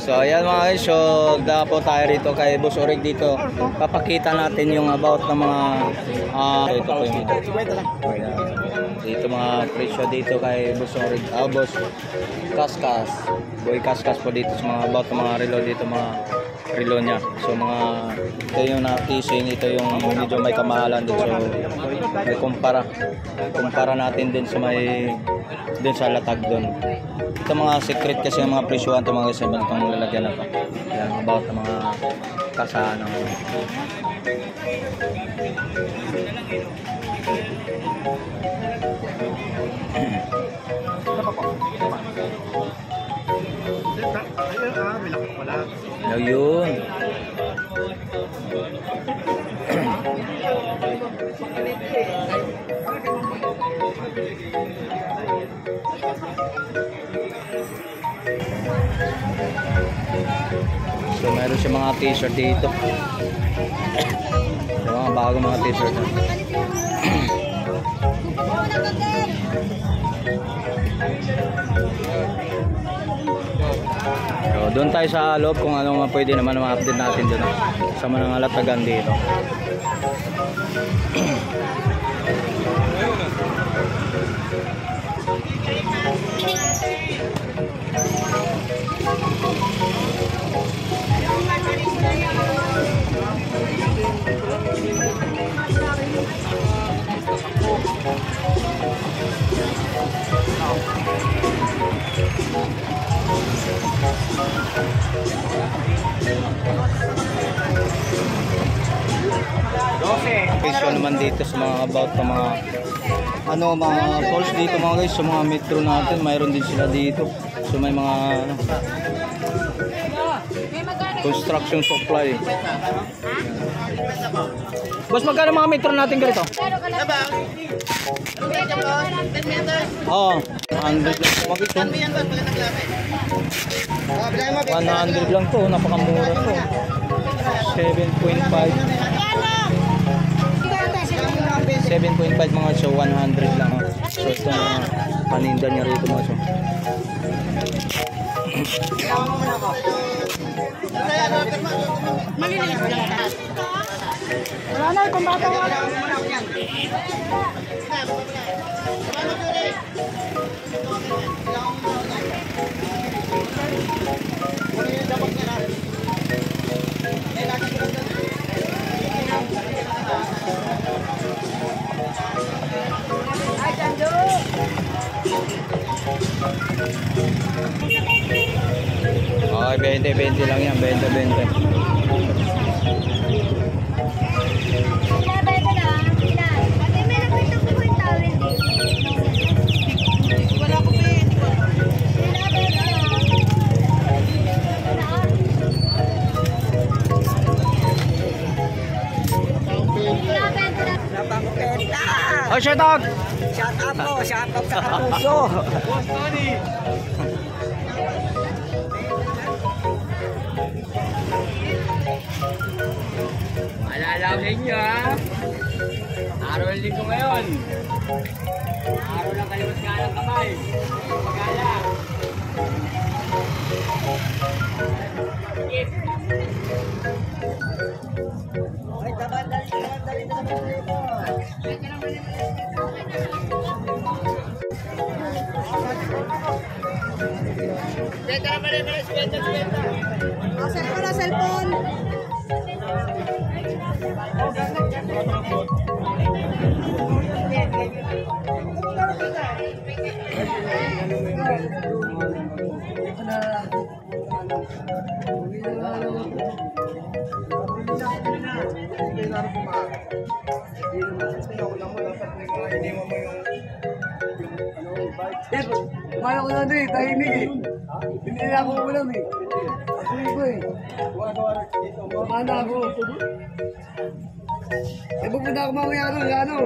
So ayan mga guys, so dapo tayo rito kay Boss Orig dito. Papakita natin yung about ng mga ito po yung dito mga presyo dito kay Boss Orig. Boss Kaskas. Boy Kaskas po dito sa mga about ng mga relo dito, mga relo niya. So mga ito yung na-casing, ito yung medyo may kamahalan din. So may kumpara natin din sa may din sa latag doon. Ito mga secret kasi yung mga presyuhan ito mga guys, itong lalagyan na ito. Yan, about ng mga kasaan ng yun. So meron siya mga t-shirt dito. So, mga bago mga t-shirt. So doon tayo sa loob kung ano pwede naman ma-update natin doon sa mga latagan dito. Presyo naman dito sa mga about sa mga mga calls dito mga guys, sa mga metro natin mayroon din sila dito. So may mga construction supply. Boss, magkano mga metro natin ganito? Oo, 100 lang po mag-ito. 100 lang to, napakamura to. 7.5 mga so 100 lang. So ito mga paninda niya rito mga so. Maliliit lang. Wala na kung bata wala. Okay, 20 lang yan, 20. Oh, shout out! Shout out po, shout out sa kapuso. Boss Tony! Alalamin nyo ha. Araw ng linggo ngayon. Araw ng kaliwas ka ng kamay. Pagkala. Ay, dali na naman dito. Benta naman rin, benta. Cellphone. Yes, kumain ako na rin, tahimik eh. Hindi na ako ulam eh. Asuhin ko eh. Kumain na ako. Eh, pupunta ako mamaya doon, ano?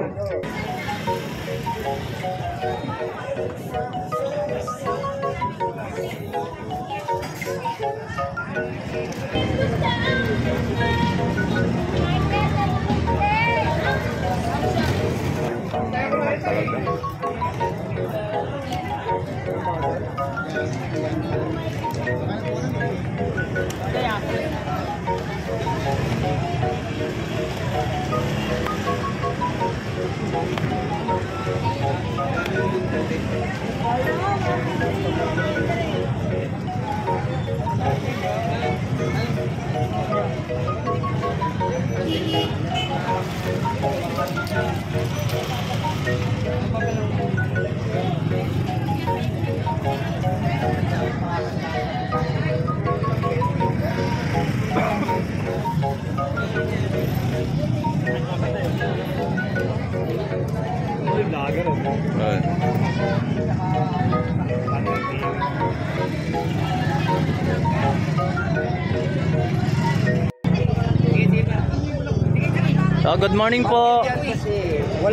So, good morning po.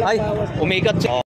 Ay, umikat siya.